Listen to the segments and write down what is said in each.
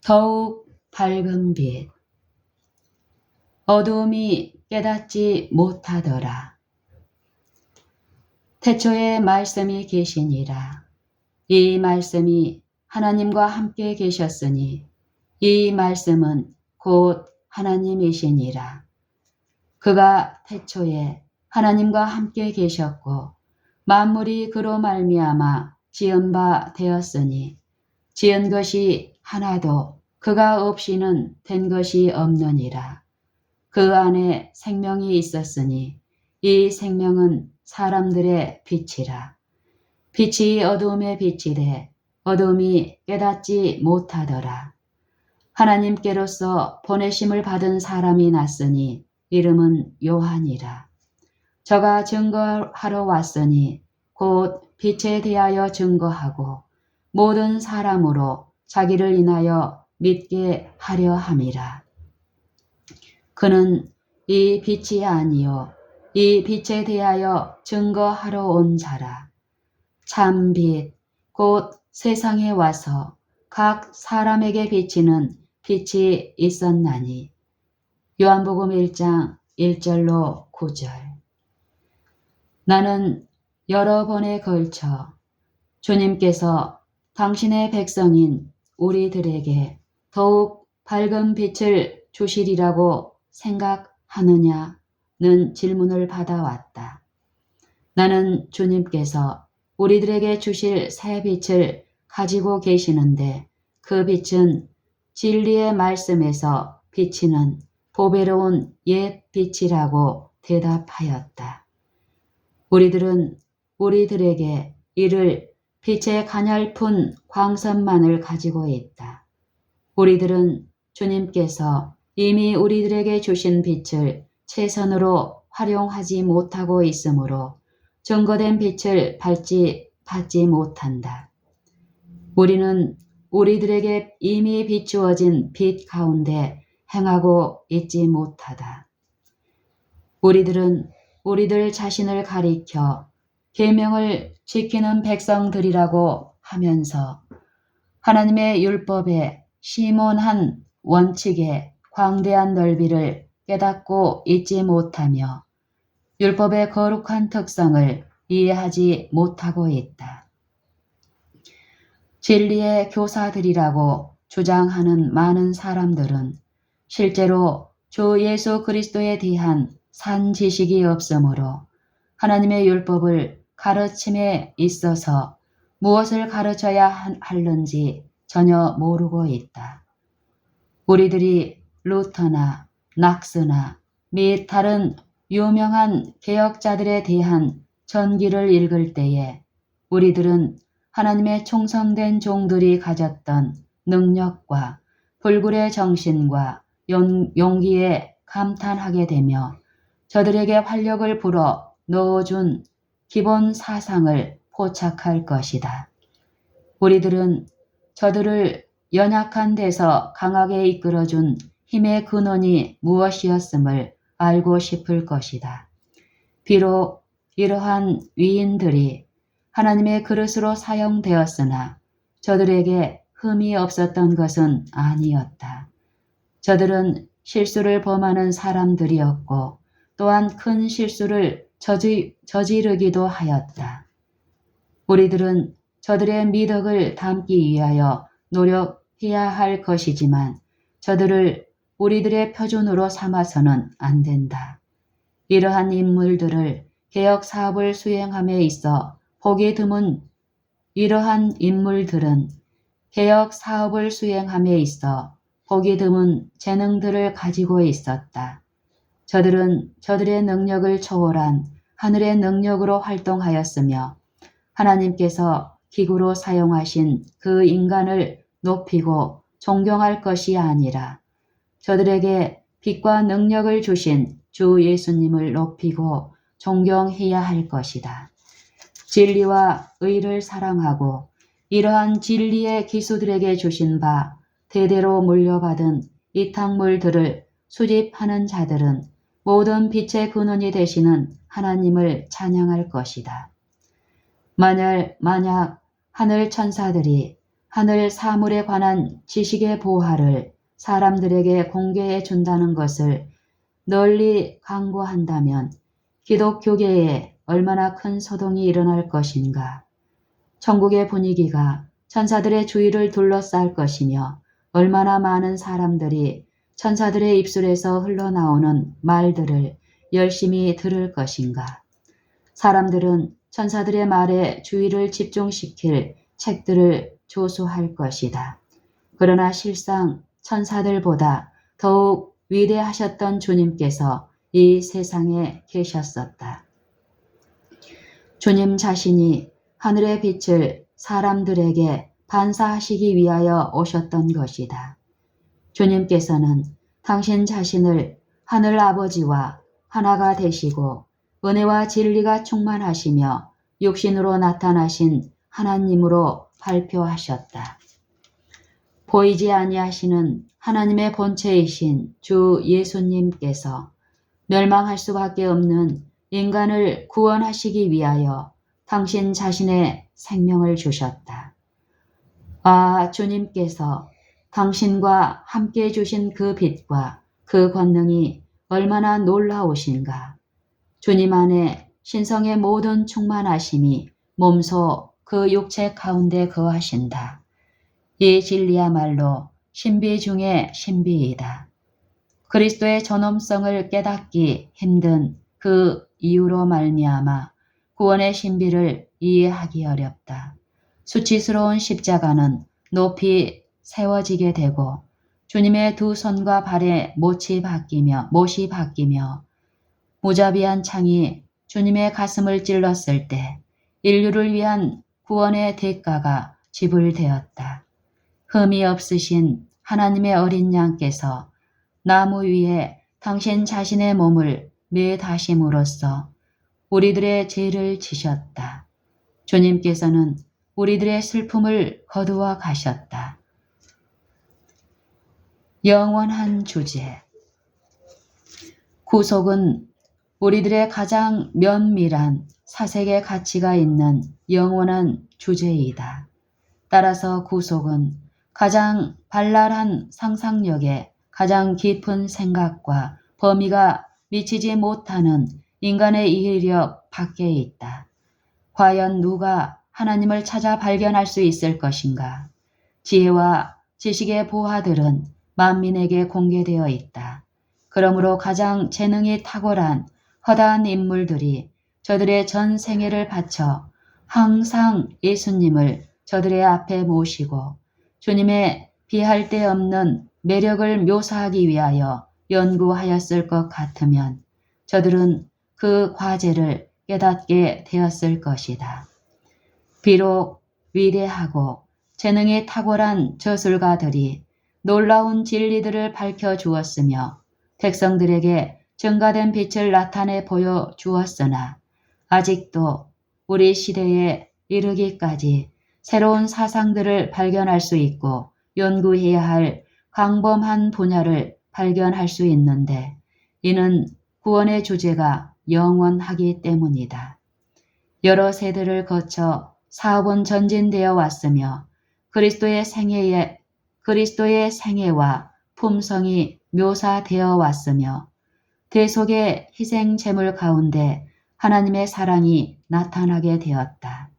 더욱 밝은 빛. 어두움이 깨닫지 못하더라. 태초에 말씀이 계시니라. 이 말씀이 하나님과 함께 계셨으니 이 말씀은 곧 하나님이시니라. 그가 태초에 하나님과 함께 계셨고 만물이 그로 말미암아 지은 바 되었으니 지은 것이 하나도 그가 없이는 된 것이 없느니라. 그 안에 생명이 있었으니 이 생명은 사람들의 빛이라. 빛이 어두움에 비치되 어두움이 깨닫지 못하더라. 하나님께로서 보내심을 받은 사람이 났으니 이름은 요한이라. 저가 증거하러 왔으니 곧 빛에 대하여 증거하고 모든 사람으로 자기를 인하여 믿게 하려 함이라. 그는 이 빛이 아니요 이 빛에 대하여 증거하러 온 자라. 참 빛, 곧 세상에 와서 각 사람에게 비치는 빛이 있었나니. 요한복음 1장 1절로 9절. 나는 여러 번에 걸쳐 주님께서 당신의 백성인 우리들에게 더욱 밝은 빛을 주시리라고 생각하느냐는 질문을 받아왔다. 나는 주님께서 우리들에게 주실 새 빛을 가지고 계시는데 그 빛은 진리의 말씀에서 비치는 보배로운 옛 빛이라고 대답하였다. 우리들은 우리들에게 이를 빛의 가냘픈 광선만을 가지고 있다. 우리들은 주님께서 이미 우리들에게 주신 빛을 최선으로 활용하지 못하고 있으므로 증거된 빛을 받지 못한다. 우리는 우리들에게 이미 비추어진 빛 가운데 행하고 있지 못하다. 우리들은 우리들 자신을 가리켜 계명을 지키는 백성들이라고 하면서 하나님의 율법에 심온한 원칙의 광대한 넓이를 깨닫고 있지 못하며 율법의 거룩한 특성을 이해하지 못하고 있다. 진리의 교사들이라고 주장하는 많은 사람들은 실제로 주 예수 그리스도에 대한 산 지식이 없으므로 하나님의 율법을 가르침에 있어서 무엇을 가르쳐야 하는지 전혀 모르고 있다. 우리들이 루터나 낙스나 및 다른 유명한 개혁자들에 대한 전기를 읽을 때에 우리들은 하나님의 충성된 종들이 가졌던 능력과 불굴의 정신과 용기에 감탄하게 되며 저들에게 활력을 불어 넣어준 기본 사상을 포착할 것이다. 우리들은 저들을 연약한 데서 강하게 이끌어준 힘의 근원이 무엇이었음을 알고 싶을 것이다. 비록 이러한 위인들이 하나님의 그릇으로 사용되었으나 저들에게 흠이 없었던 것은 아니었다. 저들은 실수를 범하는 사람들이었고 또한 큰 실수를 저지르기도 하였다. 우리들은 저들의 미덕을 담기 위하여 노력해야 할 것이지만 저들을 우리들의 표준으로 삼아서는 안 된다. 이러한 인물들을 개혁 사업을 수행함에 있어 보기 드문 이러한 인물들은 개혁 사업을 수행함에 있어 보기 드문 재능들을 가지고 있었다. 저들은 저들의 능력을 초월한 하늘의 능력으로 활동하였으며 하나님께서 기구로 사용하신 그 인간을 높이고 존경할 것이 아니라 저들에게 빛과 능력을 주신 주 예수님을 높이고 존경해야 할 것이다. 진리와 의를 사랑하고 이러한 진리의 기수들에게 주신 바 대대로 물려받은 이 탕물들을 수집하는 자들은 모든 빛의 근원이 되시는 하나님을 찬양할 것이다. 만약 하늘 천사들이 하늘 사물에 관한 지식의 보화를 사람들에게 공개해 준다는 것을 널리 강구한다면 기독교계에 얼마나 큰 소동이 일어날 것인가. 천국의 분위기가 천사들의 주위를 둘러쌀 것이며 얼마나 많은 사람들이 천사들의 입술에서 흘러나오는 말들을 열심히 들을 것인가. 사람들은 천사들의 말에 주의를 집중시킬 책들을 조수할 것이다. 그러나 실상 천사들보다 더욱 위대하셨던 주님께서 이 세상에 계셨었다. 주님 자신이 하늘의 빛을 사람들에게 반사하시기 위하여 오셨던 것이다. 주님께서는 당신 자신을 하늘 아버지와 하나가 되시고 은혜와 진리가 충만하시며 육신으로 나타나신 하나님으로 발표하셨다. 보이지 아니하시는 하나님의 본체이신 주 예수님께서 멸망할 수밖에 없는 인간을 구원하시기 위하여 당신 자신의 생명을 주셨다. 아, 주님께서 당신과 함께 주신 그 빛과 그 권능이 얼마나 놀라우신가. 주님 안에 신성의 모든 충만하심이 몸소 그 육체 가운데 거하신다. 이 진리야말로 신비 중의 신비이다. 그리스도의 전엄성을 깨닫기 힘든 그 이유로 말미암아 구원의 신비를 이해하기 어렵다. 수치스러운 십자가는 높이 세워지게 되고 주님의 두 손과 발에 못이 바뀌며 무자비한 창이 주님의 가슴을 찔렀을 때 인류를 위한 구원의 대가가 지불되었다. 흠이 없으신 하나님의 어린 양께서 나무 위에 당신 자신의 몸을 매다심으로써 우리들의 죄를 지셨다. 주님께서는 우리들의 슬픔을 거두어 가셨다. 영원한 주제. 구속은 우리들의 가장 면밀한 사색의 가치가 있는 영원한 주제이다. 따라서 구속은 가장 발랄한 상상력에 가장 깊은 생각과 범위가 미치지 못하는 인간의 이해력 밖에 있다. 과연 누가 하나님을 찾아 발견할 수 있을 것인가? 지혜와 지식의 보화들은 만민에게 공개되어 있다. 그러므로 가장 재능이 탁월한 허다한 인물들이 저들의 전 생애를 바쳐 항상 예수님을 저들의 앞에 모시고 주님의 비할 데 없는 매력을 묘사하기 위하여 연구하였을 것 같으면 저들은 그 과제를 깨닫게 되었을 것이다. 비록 위대하고 재능이 탁월한 저술가들이 놀라운 진리들을 밝혀주었으며 백성들에게 증가된 빛을 나타내 보여주었으나 아직도 우리 시대에 이르기까지 새로운 사상들을 발견할 수 있고 연구해야 할 광범한 분야를 발견할 수 있는데 이는 구원의 주제가 영원하기 때문이다. 여러 세대를 거쳐 사업은 전진되어 왔으며 그리스도의 생애와 품성이 묘사되어 왔으며 대속의 희생 제물 가운데 하나님의 사랑이 나타나게 되었다.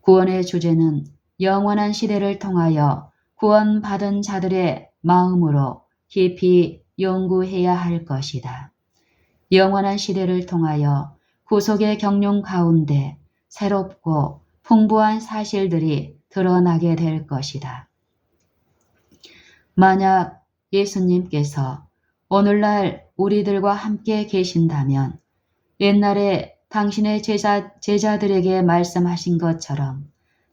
구원의 주제는 영원한 시대를 통하여 구원받은 자들의 마음으로 깊이 연구해야 할 것이다. 영원한 시대를 통하여 구속의 경륜 가운데 새롭고 풍부한 사실들이 드러나게 될 것이다. 만약 예수님께서 오늘날 우리들과 함께 계신다면 옛날에 당신의 제자들에게 말씀하신 것처럼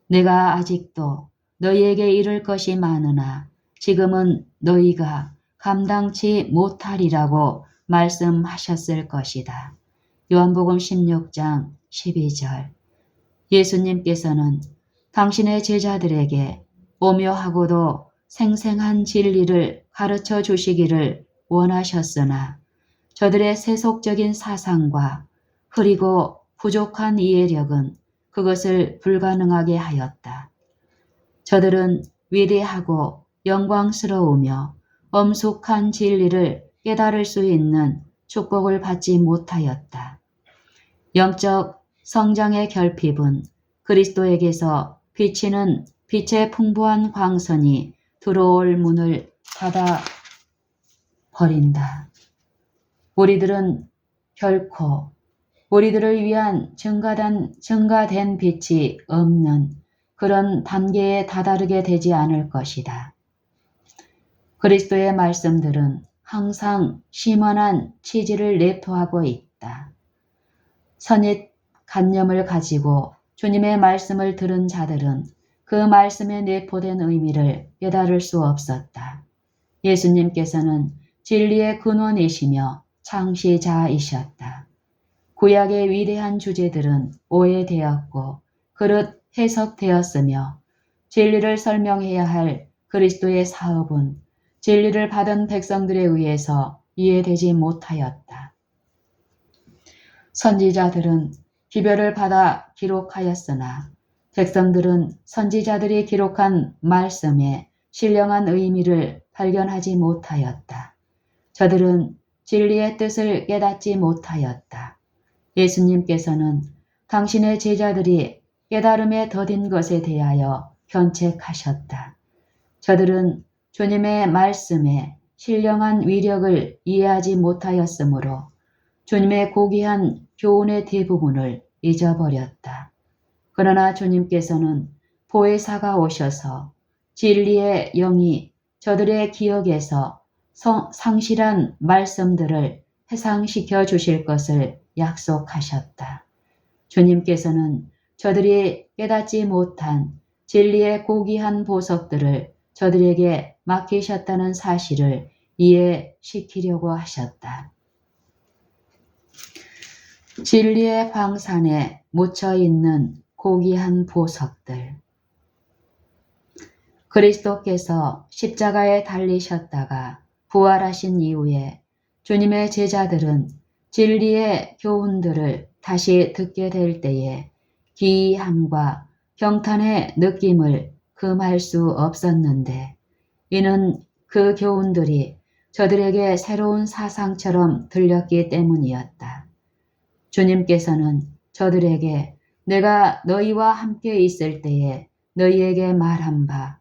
내가 아직도 너희에게 이를 것이 많으나 지금은 너희가 감당치 못하리라고 말씀하셨을 것이다. 요한복음 16장 12절. 예수님께서는 당신의 제자들에게 오묘하고도 생생한 진리를 가르쳐 주시기를 원하셨으나 저들의 세속적인 사상과 흐리고 부족한 이해력은 그것을 불가능하게 하였다. 저들은 위대하고 영광스러우며 엄숙한 진리를 깨달을 수 있는 축복을 받지 못하였다. 영적 성장의 결핍은 그리스도에게서 비치는 빛의 풍부한 광선이 들어올 문을 닫아 버린다. 우리들은 결코 우리들을 위한 증가된 빛이 없는 그런 단계에 다다르게 되지 않을 것이다. 그리스도의 말씀들은 항상 심원한 취지를 내포하고 있다. 선입 관념을 가지고 주님의 말씀을 들은 자들은 그 말씀에 내포된 의미를 깨달을 수 없었다. 예수님께서는 진리의 근원이시며 창시자이셨다. 구약의 위대한 주제들은 오해되었고 그릇 해석되었으며 진리를 설명해야 할 그리스도의 사업은 진리를 받은 백성들에 의해서 이해되지 못하였다. 선지자들은 기별을 받아 기록하였으나 백성들은 선지자들이 기록한 말씀의 신령한 의미를 발견하지 못하였다. 저들은 진리의 뜻을 깨닫지 못하였다. 예수님께서는 당신의 제자들이 깨달음에 더딘 것에 대하여 견책하셨다. 저들은 주님의 말씀의 신령한 위력을 이해하지 못하였으므로 주님의 고귀한 교훈의 대부분을 잊어버렸다. 그러나 주님께서는 보혜사가 오셔서 진리의 영이 저들의 기억에서 상실한 말씀들을 해상시켜 주실 것을 약속하셨다. 주님께서는 저들이 깨닫지 못한 진리의 고귀한 보석들을 저들에게 맡기셨다는 사실을 이해시키려고 하셨다. 진리의 광산에 묻혀있는 고귀한 보석들. 그리스도께서 십자가에 달리셨다가 부활하신 이후에 주님의 제자들은 진리의 교훈들을 다시 듣게 될 때에 기이함과 경탄의 느낌을 금할 수 없었는데 이는 그 교훈들이 저들에게 새로운 사상처럼 들렸기 때문이었다. 주님께서는 저들에게 내가 너희와 함께 있을 때에 너희에게 말한 바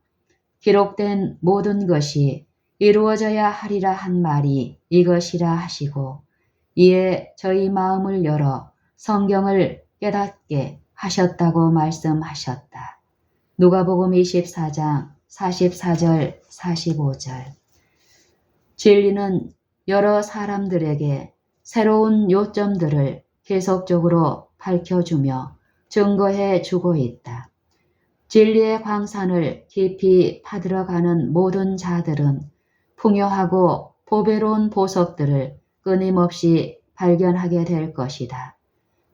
기록된 모든 것이 이루어져야 하리라 한 말이 이것이라 하시고 이에 저희 마음을 열어 성경을 깨닫게 하셨다고 말씀하셨다. 누가복음 24장 44절 45절. 진리는 여러 사람들에게 새로운 요점들을 계속적으로 밝혀주며 증거해 주고 있다. 진리의 광산을 깊이 파들어가는 모든 자들은 풍요하고 보배로운 보석들을 끊임없이 발견하게 될 것이다.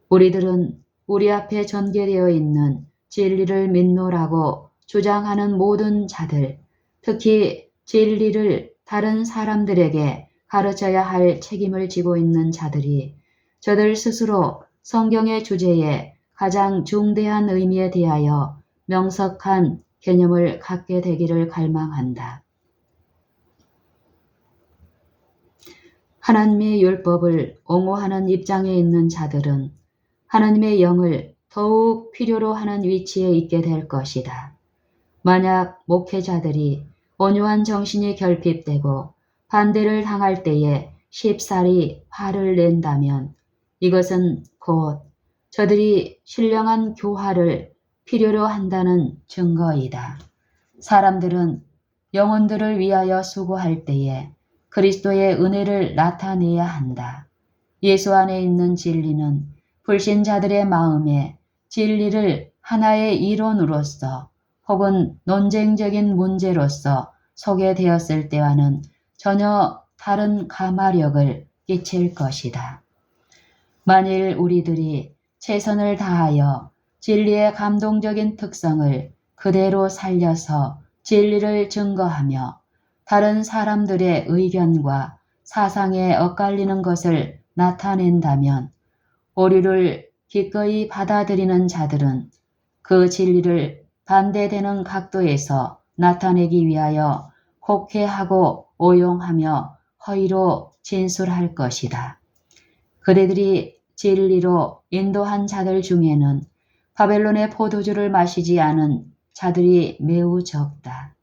우리들은 우리 앞에 전개되어 있는 진리를 믿노라고 주장하는 모든 자들, 특히 진리를 다른 사람들에게 가르쳐야 할 책임을 지고 있는 자들이 저들 스스로 성경의 주제에 가장 중대한 의미에 대하여 명석한 개념을 갖게 되기를 갈망한다. 하나님의 율법을 옹호하는 입장에 있는 자들은 하나님의 영을 더욱 필요로 하는 위치에 있게 될 것이다. 만약 목회자들이 온유한 정신이 결핍되고 반대를 당할 때에 쉽사리 화를 낸다면 이것은 곧 저들이 신령한 교화를 필요로 한다는 증거이다. 사람들은 영혼들을 위하여 수고할 때에 그리스도의 은혜를 나타내야 한다. 예수 안에 있는 진리는 불신자들의 마음에 진리를 하나의 이론으로서 혹은 논쟁적인 문제로서 소개되었을 때와는 전혀 다른 감화력을 끼칠 것이다. 만일 우리들이 최선을 다하여 진리의 감동적인 특성을 그대로 살려서 진리를 증거하며 다른 사람들의 의견과 사상에 엇갈리는 것을 나타낸다면 오류를 기꺼이 받아들이는 자들은 그 진리를 반대되는 각도에서 나타내기 위하여 곡해하고 오용하며 허위로 진술할 것이다. 그대들이 진리로 인도한 자들 중에는 바벨론의 포도주를 마시지 않은 자들이 매우 적다.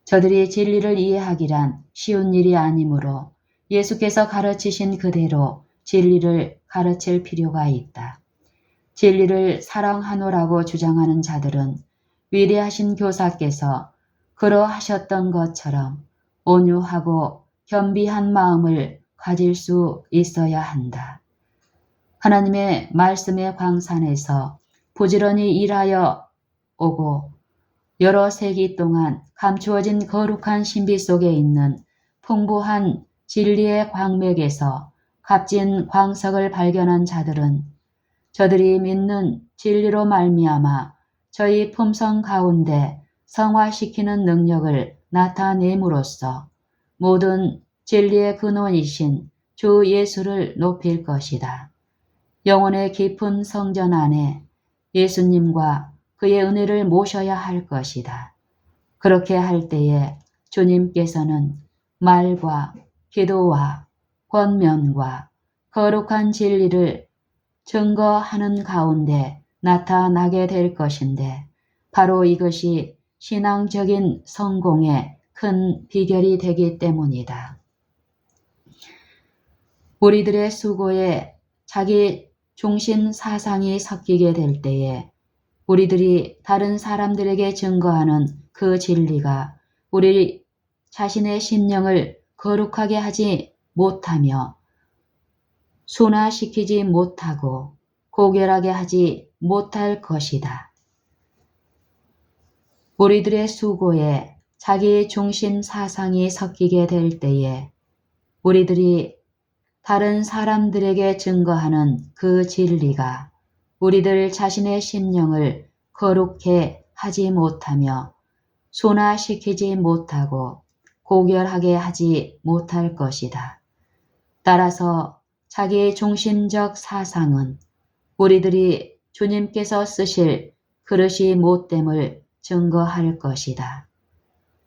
저들이 진리를 이해하기란 쉬운 일이 아니므로 예수께서 가르치신 그대로 진리를 가르칠 필요가 있다. 진리를 사랑하노라고 주장하는 자들은 위대하신 교사께서 그러하셨던 것처럼 온유하고 겸비한 마음을 가질 수 있어야 한다. 하나님의 말씀의 광산에서 부지런히 일하여 오고 여러 세기 동안 감추어진 거룩한 신비 속에 있는 풍부한 진리의 광맥에서 값진 광석을 발견한 자들은 저들이 믿는 진리로 말미암아 저희 품성 가운데 성화시키는 능력을 나타냄으로써 모든 진리의 근원이신 주 예수를 높일 것이다. 영혼의 깊은 성전 안에 예수님과 그의 은혜를 모셔야 할 것이다. 그렇게 할 때에 주님께서는 말과 기도와 권면과 거룩한 진리를 증거하는 가운데 나타나게 될 것인데 바로 이것이 신앙적인 성공의 큰 비결이 되기 때문이다. 우리들의 수고에 자기 중심 사상이 섞이게 될 때에 우리들이 다른 사람들에게 증거하는 그 진리가 우리 자신의 심령을 거룩하게 하지 못하며 순화시키지 못하고 고결하게 하지 못할 것이다. 우리들의 수고에 자기 중심 사상이 섞이게 될 때에 우리들이 다른 사람들에게 증거하는 그 진리가 우리들 자신의 심령을 거룩해 하지 못하며 순화시키지 못하고 고결하게 하지 못할 것이다. 따라서 자기 중심적 사상은 우리들이 주님께서 쓰실 그릇이 못됨을 증거할 것이다.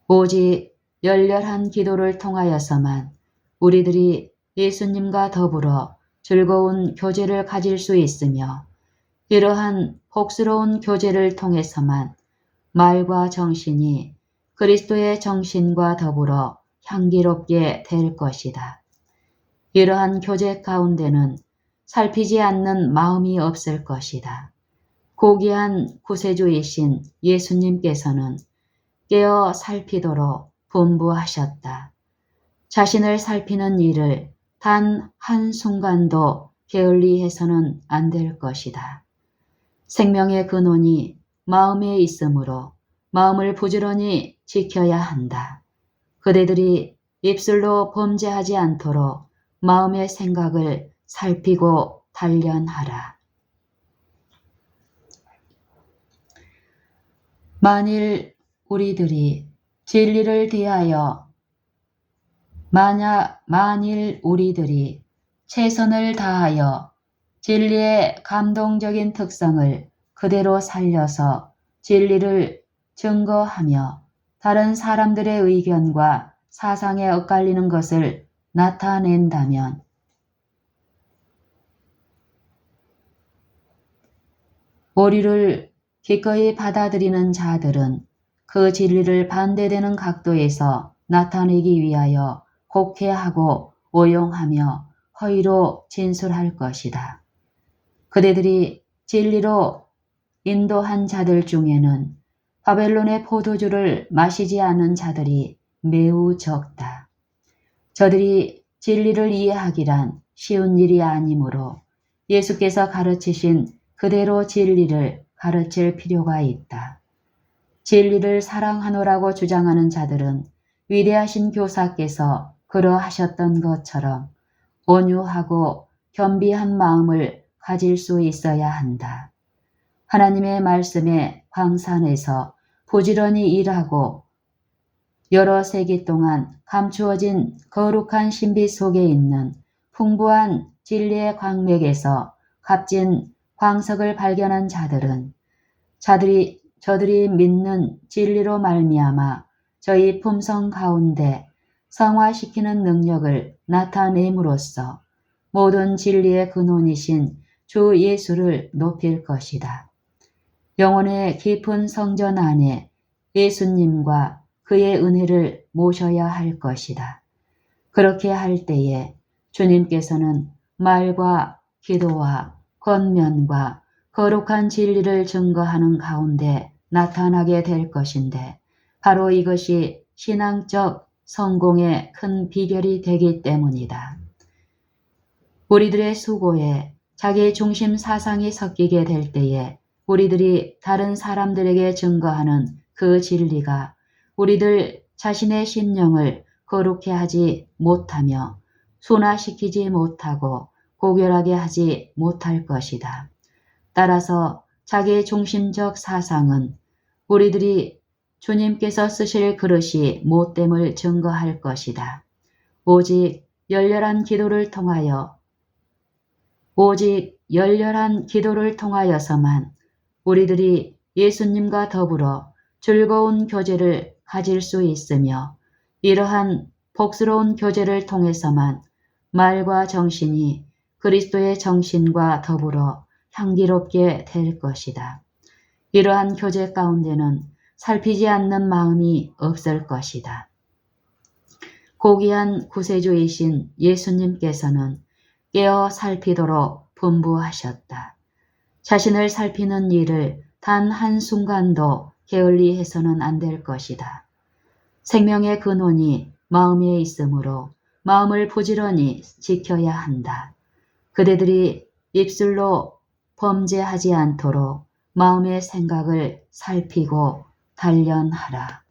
오직 열렬한 기도를 통하여서만 우리들이 예수님과 더불어 즐거운 교제를 가질 수 있으며 이러한 복스러운 교제를 통해서만 말과 정신이 그리스도의 정신과 더불어 향기롭게 될 것이다. 이러한 교제 가운데는 살피지 않는 마음이 없을 것이다. 고귀한 구세주이신 예수님께서는 깨어 살피도록 분부하셨다. 자신을 살피는 일을 단 한순간도 게을리해서는 안 될 것이다. 생명의 근원이 마음에 있으므로 마음을 부지런히 지켜야 한다. 그대들이 입술로 범죄하지 않도록 마음의 생각을 살피고 단련하라. 만일 우리들이 진리를 대하여 만일 우리들이 최선을 다하여 진리의 감동적인 특성을 그대로 살려서 진리를 증거하며 다른 사람들의 의견과 사상에 엇갈리는 것을 나타낸다면 오류를 기꺼이 받아들이는 자들은 그 진리를 반대되는 각도에서 나타내기 위하여 곡해하고 오용하며 허위로 진술할 것이다. 그대들이 진리로 인도한 자들 중에는 바벨론의 포도주를 마시지 않은 자들이 매우 적다. 저들이 진리를 이해하기란 쉬운 일이 아니므로 예수께서 가르치신 그대로 진리를 가르칠 필요가 있다. 진리를 사랑하노라고 주장하는 자들은 위대하신 교사께서 그러하셨던 것처럼 온유하고 겸비한 마음을 가질 수 있어야 한다. 하나님의 말씀의 광산에서 부지런히 일하고 여러 세기 동안 감추어진 거룩한 신비 속에 있는 풍부한 진리의 광맥에서 값진 광석을 발견한 자들은 저들이 믿는 진리로 말미암아 저희 품성 가운데 성화시키는 능력을 나타냄으로써 모든 진리의 근원이신 주 예수를 높일 것이다. 영혼의 깊은 성전 안에 예수님과 그의 은혜를 모셔야 할 것이다. 그렇게 할 때에 주님께서는 말과 기도와 권면과 거룩한 진리를 증거하는 가운데 나타나게 될 것인데 바로 이것이 신앙적 성공의 큰 비결이 되기 때문이다. 우리들의 수고에 자기 중심 사상이 섞이게 될 때에 우리들이 다른 사람들에게 증거하는 그 진리가 우리들 자신의 심령을 거룩해 하지 못하며 순화시키지 못하고 고결하게 하지 못할 것이다. 따라서 자기 중심적 사상은 우리들이 주님께서 쓰실 그릇이 못됨을 증거할 것이다. 오직 열렬한 기도를 통하여서만 우리들이 예수님과 더불어 즐거운 교제를 가질 수 있으며 이러한 복스러운 교제를 통해서만 말과 정신이 그리스도의 정신과 더불어 향기롭게 될 것이다. 이러한 교제 가운데는 살피지 않는 마음이 없을 것이다. 고귀한 구세주이신 예수님께서는 깨어 살피도록 분부하셨다. 자신을 살피는 일을 단 한순간도 게을리 해서는 안 될 것이다. 생명의 근원이 마음에 있으므로 마음을 부지런히 지켜야 한다. 그대들이 입술로 범죄하지 않도록 마음의 생각을 살피고 단련하라.